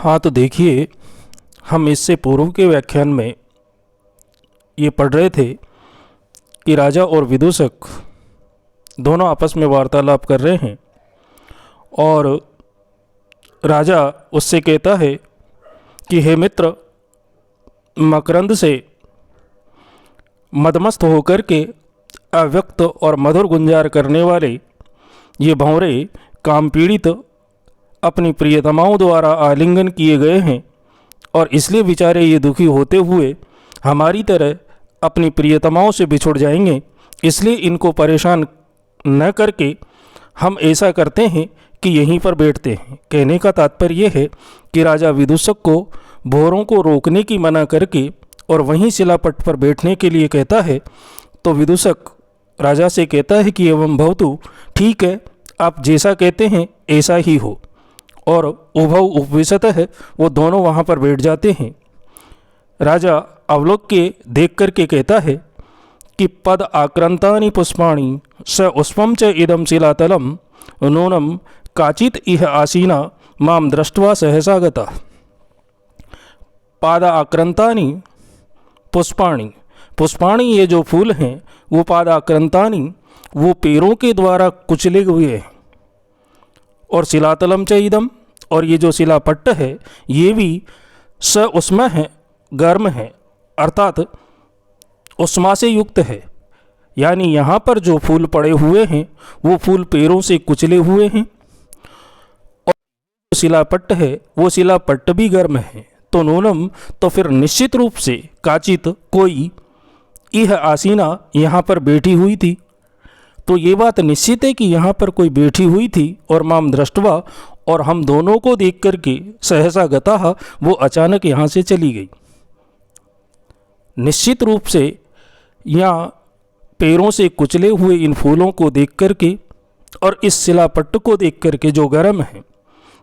हाँ, तो देखिए, हम इससे पूर्व के व्याख्यान में ये पढ़ रहे थे कि राजा और विदूषक दोनों आपस में वार्तालाप कर रहे हैं और राजा उससे कहता है कि हे मित्र, मकरंद से मदमस्त होकर के अव्यक्त और मधुर गुंजार करने वाले ये भंवरे काम पीड़ित अपनी प्रियतमाओं द्वारा आलिंगन किए गए हैं और इसलिए बेचारे ये दुखी होते हुए हमारी तरह अपनी प्रियतमाओं से बिछुड़ जाएंगे। इसलिए इनको परेशान न करके हम ऐसा करते हैं कि यहीं पर बैठते हैं। कहने का तात्पर्य यह है कि राजा विदूषक को भौरों को रोकने की मना करके और वहीं शिलापट पर बैठने के लिए कहता है। तो विदूषक राजा से कहता है कि एवं भवतु, ठीक है, आप जैसा कहते हैं ऐसा ही हो। और उभव उपविशत है, वो दोनों वहाँ पर बैठ जाते हैं। राजा अवलोक के देख करके कहता है कि पद आक्रांतानि पुष्पाणि स उष्पम च इदम शिलातलम नूनम काचित इह आसीना माम दृष्ट्वा सहसा गता। पाद आक्रांतानि पुष्पाणि, पुष्पाणि ये जो फूल हैं वो पाद आक्रांतानि, वो पैरों के द्वारा कुचले हुए हैं। और शिलातलम च इदम, और ये जो शिलापट्ट है ये भी स उष्मा है, गर्म है, अर्थात उष्मा से युक्त है। यानी यहाँ पर जो फूल पड़े हुए हैं वो फूल पैरों से कुचले हुए हैं और जो शिलापट्ट है वो शिलापट्ट भी गर्म है। तो नूनम, तो फिर निश्चित रूप से काचित कोई यह आसीना यहाँ पर बैठी हुई थी। तो ये बात निश्चित है कि यहाँ पर कोई बैठी हुई थी और माम दृष्टवा, और हम दोनों को देख करके सहसा गता, वो अचानक यहाँ से चली गई। निश्चित रूप से यहाँ पैरों से कुचले हुए इन फूलों को देख करके और इस शिलापट्ट को देख करके जो गर्म है,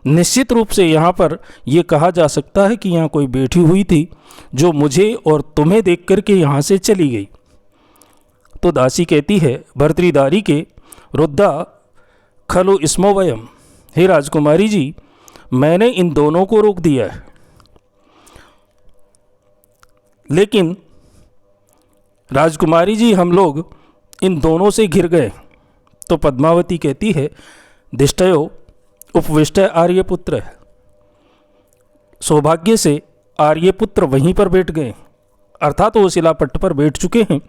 निश्चित रूप से यहाँ पर यह कहा जा सकता है कि यहाँ कोई बैठी हुई थी जो मुझे और तुम्हें देख करके यहाँ से चली गई। तो दासी कहती है भर्तृदारी के रुद्धा खलु स्मो वयम, हे राजकुमारी जी, मैंने इन दोनों को रोक दिया है, लेकिन राजकुमारी जी हम लोग इन दोनों से घिर गए। तो पद्मावती कहती है दिष्टयो उपविष्टय आर्यपुत्र है, सौभाग्य से आर्यपुत्र वहीं पर बैठ गए, अर्थात वो शिलापट्ट पर बैठ चुके हैं।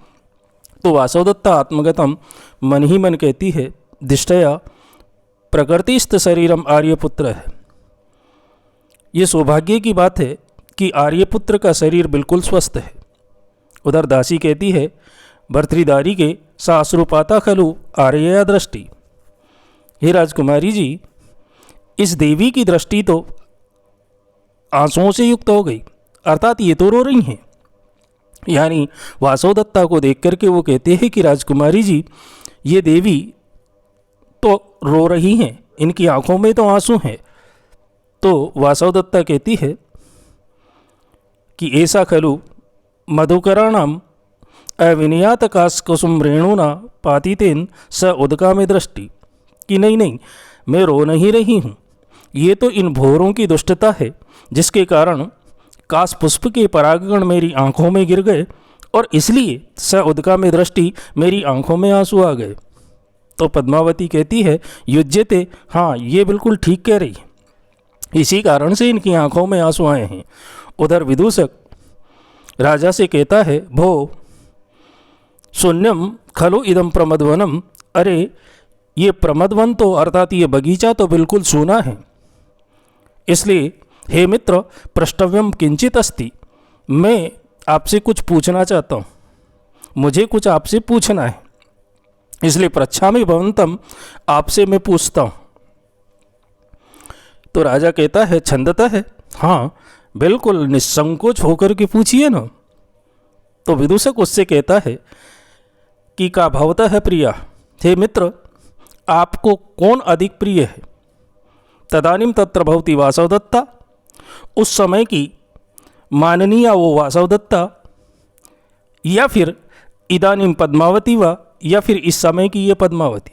तो वासवदत्ता आत्मगतम मन ही मन कहती है दिष्टया प्रकृतिस्थ शरीरम आर्यपुत्र है। ये सौभाग्य की बात है कि आर्यपुत्र का शरीर बिल्कुल स्वस्थ है। उधर दासी कहती है भर्तृदारी के साश्रुपाता खलु आर्यया दृष्टि, हे राजकुमारी जी, इस देवी की दृष्टि तो आंसुओं से युक्त हो गई, अर्थात ये तो रो रही हैं। यानी वासवदत्ता को देख करके वो कहते हैं कि राजकुमारी जी, ये देवी तो रो रही हैं, इनकी आंखों में तो आंसू हैं। तो वासवदत्ता कहती है कि ऐसा खलु मधुकराणाम अविनियात काश कुसुम रेणुना पातितेन स उदका में दृष्टि, कि नहीं नहीं, मैं रो नहीं रही हूँ, ये तो इन भौरों की दुष्टता है जिसके कारण काश पुष्प के परागकण मेरी आंखों में गिर गए और इसलिए स उदका में दृष्टि, मेरी आंखों में आंसू आ गए। तो पद्मावती कहती है युज्यते, हाँ ये बिल्कुल ठीक कह रही, इसी कारण से इनकी आंखों में आंसू आए हैं। उधर विदूषक राजा से कहता है भो शून्यम खलु इदम प्रमदवनम, अरे ये प्रमदवन तो अर्थात ये बगीचा तो बिल्कुल सूना है, इसलिए हे मित्र प्रष्टव्यम किंचित अस्ति, मैं आपसे कुछ पूछना चाहता हूँ, मुझे कुछ आपसे पूछना है, इसलिए प्रच्छामि भवन्तम, आपसे मैं पूछता हूँ। तो राजा कहता है छंदता है, हाँ बिल्कुल निसंकोच होकर के पूछिए ना। तो विदूषक उससे कहता है कि का भवतः है प्रिया, हे मित्र आपको कौन अधिक प्रिय है। तदानीम तत्र भवती वासवदत्ता, उस समय की माननीय वो वासवदत्ता, या फिर इदानीम पद्मावती व, या फिर इस समय की ये पद्मावती।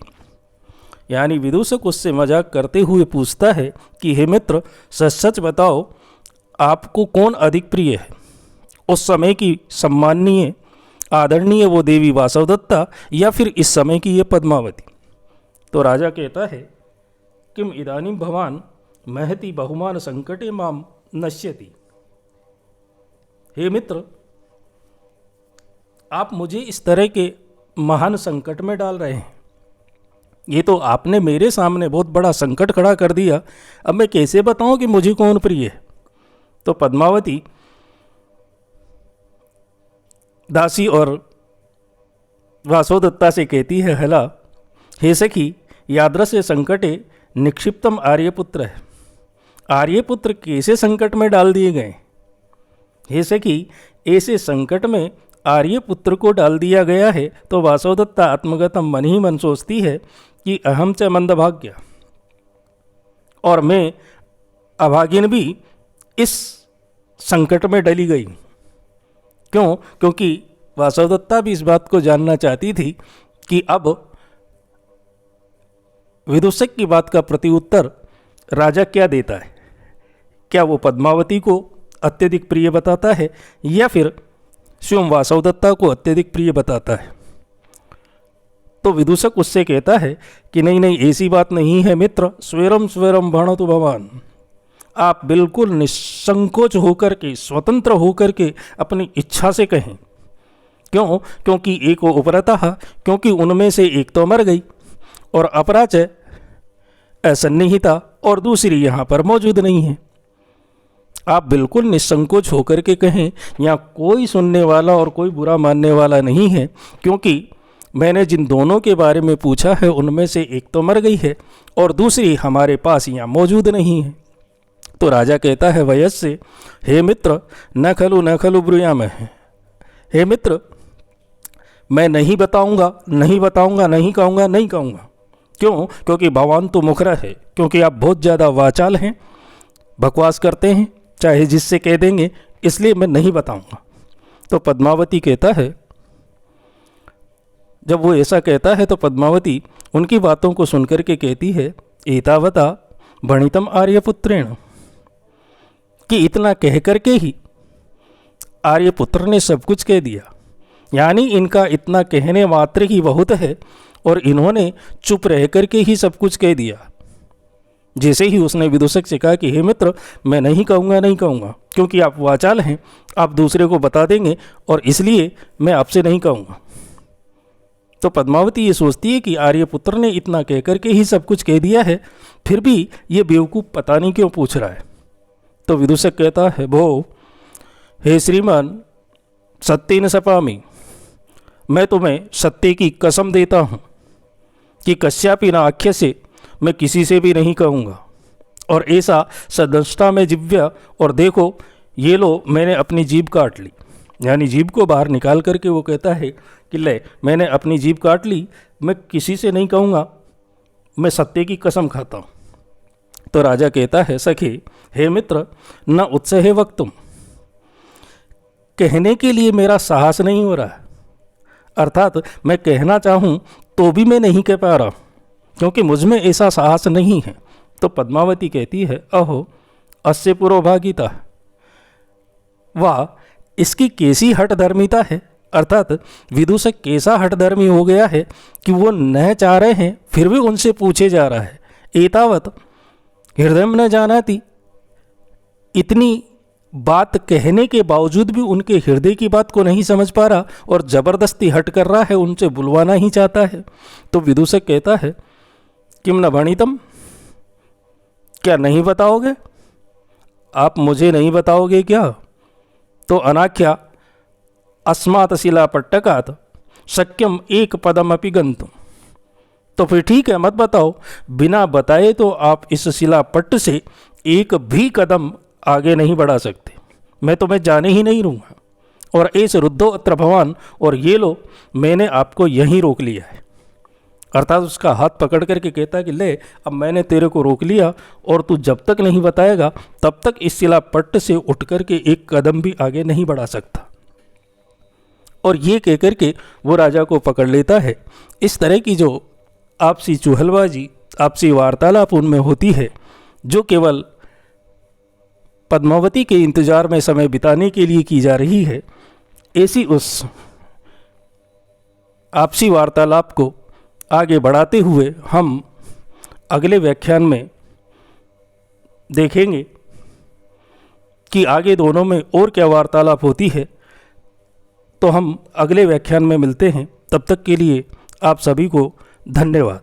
यानी विदूषक उससे मजाक करते हुए पूछता है कि हे मित्र सच सच बताओ आपको कौन अधिक प्रिय है, उस समय की सम्माननीय आदरणीय वो देवी वासवदत्ता या फिर इस समय की ये पद्मावती? तो राजा कहता है किम इदानीं भवान महति बहुमान संकटे माम नश्यति। हे मित्र, आप मुझे इस तरह के महान संकट में डाल रहे हैं। ये तो आपने मेरे सामने बहुत बड़ा संकट खड़ा कर दिया। अब मैं कैसे बताऊं कि मुझे कौन प्रिय है? तो पद्मावती दासी और वासवदत्ता से कहती है, हला हे सखी, यादृश्य संकटे निक्षिप्तम आर्यपुत्र है। आर्यपुत्र कैसे संकट में डाल दिए गए? हे सखी, ऐसे संकट में आर्यपुत्र को डाल दिया गया है। तो वासवदत्ता आत्मगतम मन ही मन सोचती है कि अहम च मंदभाग्य, और मैं अभागिन भी इस संकट में डली गई। क्यों? क्योंकि वासवदत्ता भी इस बात को जानना चाहती थी कि अब विदूषक की बात का प्रत्युत्तर राजा क्या देता है। क्या वो पद्मावती को अत्यधिक प्रिय बताता है या फिर स्वयं वासवदत्ता को अत्यधिक प्रिय बताता है? तो विदूषक उससे कहता है कि नहीं नहीं, ऐसी बात नहीं है मित्र, स्वेरम स्वेरम भणतु भवान। आप बिल्कुल निसंकोच होकर के, स्वतंत्र होकर के अपनी इच्छा से कहें। क्यों? क्योंकि एक वो उपरतः, क्योंकि उनमें से एक तो मर गई और अपराचय असन्निहिता और दूसरी यहाँ पर मौजूद नहीं है। आप बिल्कुल निसंकोच होकर के कहें, यहाँ कोई सुनने वाला और कोई बुरा मानने वाला नहीं है, क्योंकि मैंने जिन दोनों के बारे में पूछा है उनमें से एक तो मर गई है और दूसरी हमारे पास यहाँ मौजूद नहीं है। तो राजा कहता है वयस्य, हे मित्र, न खलु ब्रूयाम है। हे मित्र, मैं नहीं बताऊंगा, नहीं बताऊंगा, नहीं कहूँगा, नहीं कहूँगा। क्यों? क्योंकि भगवान तो मुखरा है, क्योंकि आप बहुत ज़्यादा वाचाल हैं, बकवास करते हैं, चाहे जिससे कह देंगे, इसलिए मैं नहीं बताऊंगा। तो पद्मावती कहता है, जब वो ऐसा कहता है तो पद्मावती उनकी बातों को सुनकर के कहती है, एतावता भणितम आर्यपुत्रेण, कि इतना कह करके ही आर्यपुत्र ने सब कुछ कह दिया। यानी इनका इतना कहने मात्र ही बहुत है और इन्होंने चुप रह करके ही सब कुछ कह दिया। जैसे ही उसने विदूषक से कहा कि हे मित्र, मैं नहीं कहूँगा, नहीं कहूँगा, क्योंकि आप वाचाल हैं, आप दूसरे को बता देंगे और इसलिए मैं आपसे नहीं कहूँगा। तो पद्मावती ये सोचती है कि आर्यपुत्र ने इतना कह करके ही सब कुछ कह दिया है, फिर भी ये बेवकूफ़ पता नहीं क्यों पूछ रहा है। तो विदूषक कहता है, भो हे श्रीमान, सत्येन शपामि, मैं तुम्हें सत्य की कसम देता हूँ कि कस्यापि न आख्य से मैं किसी से भी नहीं कहूँगा। और ऐसा सदंष्टा में जिव्या, और देखो ये लो मैंने अपनी जीभ काट ली। यानी जीभ को बाहर निकाल करके वो कहता है कि ले मैंने अपनी जीभ काट ली, मैं किसी से नहीं कहूँगा, मैं सत्य की कसम खाता हूँ। तो राजा कहता है, सखी हे मित्र, न उत्साह वक्तुम, कहने के लिए मेरा साहस नहीं हो रहा, अर्थात मैं कहना चाहूँ तो भी मैं नहीं कह पा रहा, क्योंकि मुझ में ऐसा साहस नहीं है। तो पद्मावती कहती है, अहो अस्य पुरोभागिता, वाह इसकी कैसी हठधर्मिता है, अर्थात विदूषक कैसा हठधर्मी हो गया है कि वो न चाह रहे हैं फिर भी उनसे पूछे जा रहा है। एतावत हृदय न जानाति, इतनी बात कहने के बावजूद भी उनके हृदय की बात को नहीं समझ पा रहा और ज़बरदस्ती हट कर रहा है, उनसे बुलवाना ही चाहता है। तो विदूषक कहता है, किम न भणितम, क्या नहीं बताओगे? आप मुझे नहीं बताओगे क्या? तो अनाख्या अस्मात् शिलापट्टकात् शक्यम एक पदम अपि गन्तुम, तो फिर ठीक है मत बताओ, बिना बताए तो आप इस शिलापट्ट से एक भी कदम आगे नहीं बढ़ा सकते, मैं तुम्हें जाने ही नहीं दूंगा। और ऐसे रुद्धो अत्र भवान, और ये लो मैंने आपको यहीं रोक लिया है। अर्थात उसका हाथ पकड़ करके कहता है कि ले अब मैंने तेरे को रोक लिया और तू जब तक नहीं बताएगा तब तक इस शिलापट्ट से उठ करके एक कदम भी आगे नहीं बढ़ा सकता। और ये कह करके वो राजा को पकड़ लेता है। इस तरह की जो आपसी चुहलबाजी, आपसी वार्तालाप उनमें होती है, जो केवल पद्मावती के इंतज़ार में समय बिताने के लिए की जा रही है, ऐसी उस आपसी वार्तालाप को आगे बढ़ाते हुए हम अगले व्याख्यान में देखेंगे कि आगे दोनों में और क्या वार्तालाप होती है। तो हम अगले व्याख्यान में मिलते हैं। तब तक के लिए आप सभी को धन्यवाद।